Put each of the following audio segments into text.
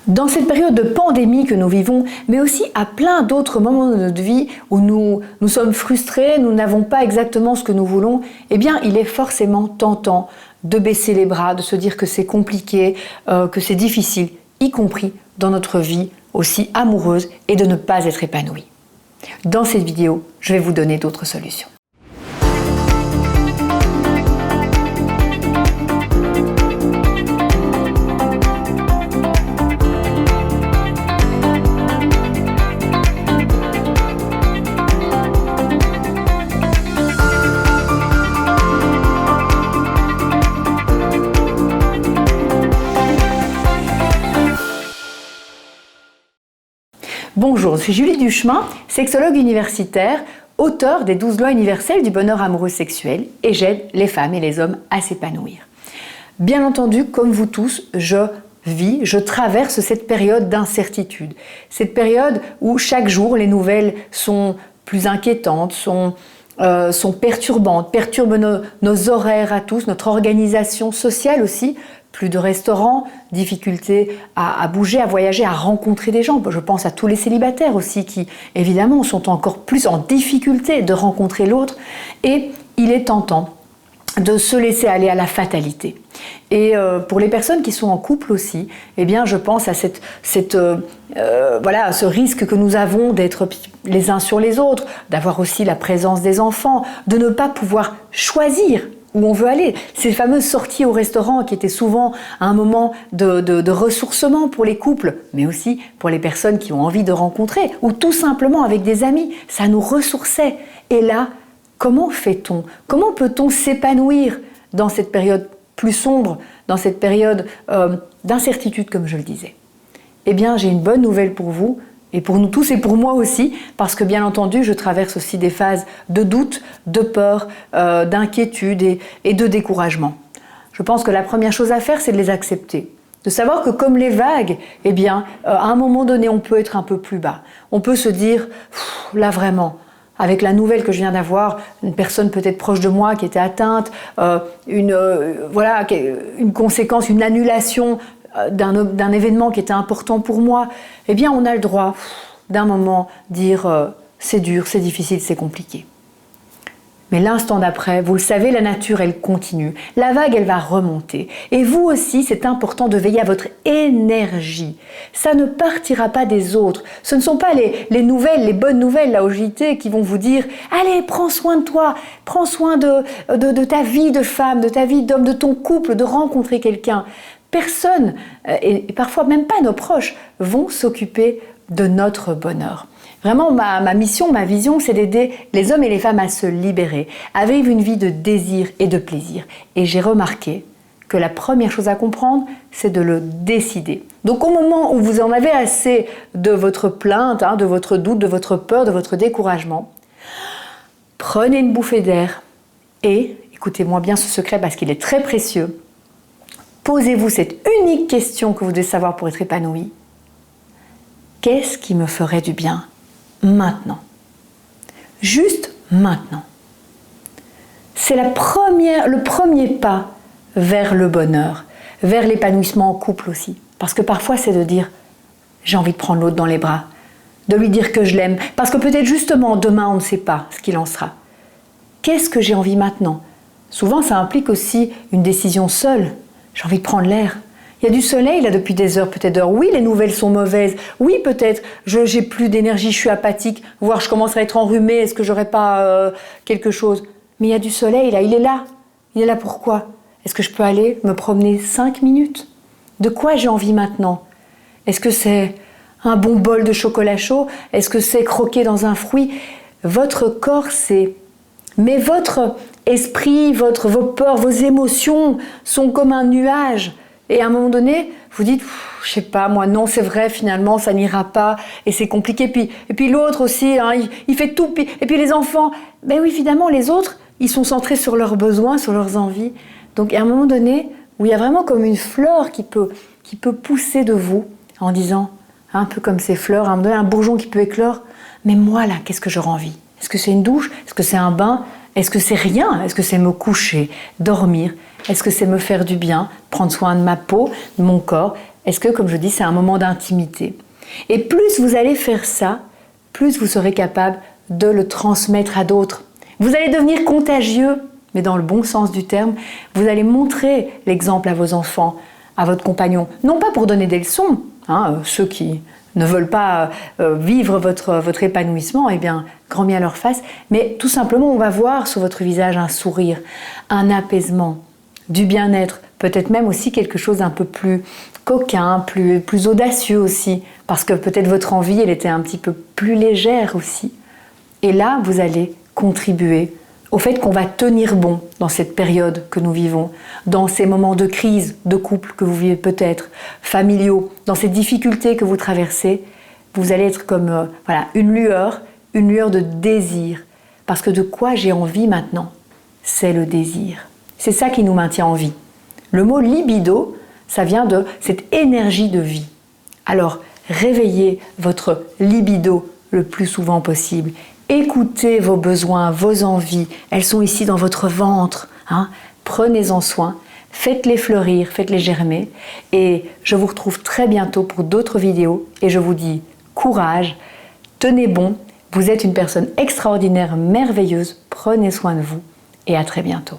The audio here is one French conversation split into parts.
Dans cette période de pandémie que nous vivons, mais aussi à plein d'autres moments de notre vie où nous sommes frustrés, nous n'avons pas exactement ce que nous voulons, eh bien, il est forcément tentant de baisser les bras, de se dire que c'est compliqué, que c'est difficile, y compris dans notre vie aussi amoureuse, et de ne pas être épanoui. Dans cette vidéo, je vais vous donner d'autres solutions. Bonjour, je suis Julie Duchemin, sexologue universitaire, auteure des 12 lois universelles du bonheur amoureux sexuel, et j'aide les femmes et les hommes à s'épanouir. Bien entendu, comme vous tous, je traverse cette période d'incertitude. Cette période où chaque jour les nouvelles sont plus inquiétantes, sont perturbantes, perturbent nos horaires à tous, notre organisation sociale aussi. Plus de restaurants, difficulté à bouger, à voyager, à rencontrer des gens. Je pense à tous les célibataires aussi qui, évidemment, sont encore plus en difficulté de rencontrer l'autre. Et il est tentant de se laisser aller à la fatalité. Et pour les personnes qui sont en couple aussi, eh bien, je pense à ce risque que nous avons d'être les uns sur les autres, d'avoir aussi la présence des enfants, de ne pas pouvoir choisir où on veut aller. Ces fameuses sorties au restaurant qui étaient souvent un moment de ressourcement pour les couples, mais aussi pour les personnes qui ont envie de rencontrer, ou tout simplement avec des amis, ça nous ressourçait. Et là, comment fait-on? Comment peut-on s'épanouir dans cette période plus sombre, dans cette période d'incertitude, comme je le disais? Eh bien, j'ai une bonne nouvelle pour vous, et pour nous tous et pour moi aussi, parce que bien entendu, je traverse aussi des phases de doute, de peur, d'inquiétude et de découragement. Je pense que la première chose à faire, c'est de les accepter. De savoir que comme les vagues, eh bien, à un moment donné, on peut être un peu plus bas. On peut se dire, là vraiment, avec la nouvelle que je viens d'avoir, une personne peut-être proche de moi qui était atteinte, une conséquence, une annulation d'un événement qui était important pour moi, eh bien on a le droit d'un moment dire c'est dur, c'est difficile, c'est compliqué. Mais l'instant d'après, vous le savez, la nature, elle continue. La vague, elle va remonter. Et vous aussi, c'est important de veiller à votre énergie. Ça ne partira pas des autres. Ce ne sont pas les nouvelles, les bonnes nouvelles, là, au JT, qui vont vous dire « Allez, prends soin de toi, prends soin de ta vie de femme, de ta vie d'homme, de ton couple, de rencontrer quelqu'un. » Personne, et parfois même pas nos proches, vont s'occuper de notre bonheur. Vraiment, ma mission, ma vision, c'est d'aider les hommes et les femmes à se libérer, à vivre une vie de désir et de plaisir. Et j'ai remarqué que la première chose à comprendre, c'est de le décider. Donc au moment où vous en avez assez de votre plainte, de votre doute, de votre peur, de votre découragement, prenez une bouffée d'air et, écoutez-moi bien ce secret parce qu'il est très précieux, posez-vous cette unique question que vous devez savoir pour être épanoui. Qu'est-ce qui me ferait du bien maintenant? Juste maintenant. C'est le premier pas vers le bonheur, vers l'épanouissement en couple aussi. Parce que parfois c'est de dire j'ai envie de prendre l'autre dans les bras, de lui dire que je l'aime, parce que peut-être justement demain on ne sait pas ce qu'il en sera. Qu'est-ce que j'ai envie maintenant? Souvent ça implique aussi une décision seule. J'ai envie de prendre l'air. Il y a du soleil là depuis des heures, peut-être d'heures. Oui, les nouvelles sont mauvaises. Oui, peut-être, j'ai plus d'énergie, je suis apathique. Voire je commence à être enrhumée. Est-ce que j'aurais pas quelque chose? Mais il y a du soleil là, il est là. Il est là pourquoi? Est-ce que je peux aller me promener 5 minutes? De quoi j'ai envie maintenant? Est-ce que c'est un bon bol de chocolat chaud? Est-ce que c'est croquer dans un fruit? Votre corps sait. Mais votre esprit, vos peurs, vos émotions sont comme un nuage. Et à un moment donné, vous dites, je sais pas, moi, non, c'est vrai, finalement, ça n'ira pas, et c'est compliqué. Et puis l'autre aussi, il fait tout. Et puis les enfants, ben oui, finalement, les autres, ils sont centrés sur leurs besoins, sur leurs envies. Donc, à un moment donné, où il y a vraiment comme une fleur qui peut pousser de vous, en disant, un peu comme ces fleurs, à un moment donné, un bourgeon qui peut éclore, mais moi, là, qu'est-ce que j'aurais envie? Est-ce que c'est une douche? Est-ce que c'est un bain? Est-ce que c'est rien? Est-ce que c'est me coucher, dormir? Est-ce que c'est me faire du bien, prendre soin de ma peau, de mon corps? Est-ce que, comme je dis, c'est un moment d'intimité? Et plus vous allez faire ça, plus vous serez capable de le transmettre à d'autres. Vous allez devenir contagieux, mais dans le bon sens du terme. Vous allez montrer l'exemple à vos enfants, à votre compagnon. Non pas pour donner des leçons, ceux qui ne veulent pas vivre votre épanouissement, eh bien, grand bien leur face, mais tout simplement, on va voir sur votre visage un sourire, un apaisement, du bien-être, peut-être même aussi quelque chose d'un peu plus coquin, plus audacieux aussi, parce que peut-être votre envie, elle était un petit peu plus légère aussi. Et là, vous allez contribuer au fait qu'on va tenir bon dans cette période que nous vivons, dans ces moments de crise, de couple que vous vivez peut-être, familiaux, dans ces difficultés que vous traversez. Vous allez être comme une lueur de désir. Parce que de quoi j'ai envie maintenant? C'est le désir. C'est ça qui nous maintient en vie. Le mot libido, ça vient de cette énergie de vie. Alors, réveillez votre libido le plus souvent possible. Écoutez vos besoins, vos envies. Elles sont ici dans votre ventre. Prenez-en soin. Faites-les fleurir, faites-les germer. Et je vous retrouve très bientôt pour d'autres vidéos. Et je vous dis courage, tenez bon. Vous êtes une personne extraordinaire, merveilleuse. Prenez soin de vous. Et à très bientôt.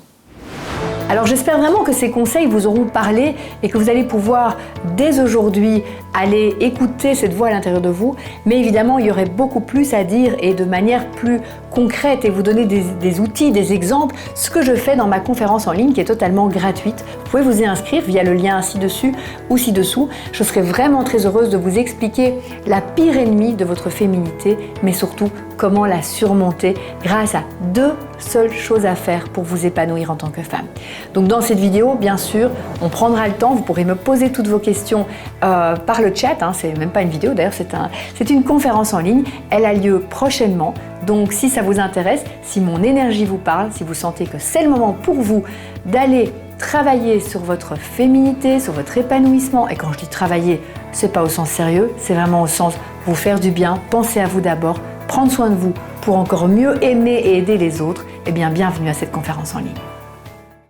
Alors j'espère vraiment que ces conseils vous auront parlé et que vous allez pouvoir dès aujourd'hui aller écouter cette voix à l'intérieur de vous. Mais évidemment, il y aurait beaucoup plus à dire et de manière plus concrète et vous donner des outils, des exemples, ce que je fais dans ma conférence en ligne qui est totalement gratuite. Vous pouvez vous y inscrire via le lien ci-dessus ou ci-dessous. Je serai vraiment très heureuse de vous expliquer la pire ennemie de votre féminité, mais surtout comment la surmonter grâce à 2 seules choses à faire pour vous épanouir en tant que femme. Donc dans cette vidéo, bien sûr, on prendra le temps, vous pourrez me poser toutes vos questions par le chat, c'est même pas une vidéo d'ailleurs, c'est une conférence en ligne, elle a lieu prochainement. Donc si ça vous intéresse, si mon énergie vous parle, si vous sentez que c'est le moment pour vous d'aller travailler sur votre féminité, sur votre épanouissement, et quand je dis travailler, c'est pas au sens sérieux, c'est vraiment au sens vous faire du bien, penser à vous d'abord, prendre soin de vous pour encore mieux aimer et aider les autres, eh bien bienvenue à cette conférence en ligne.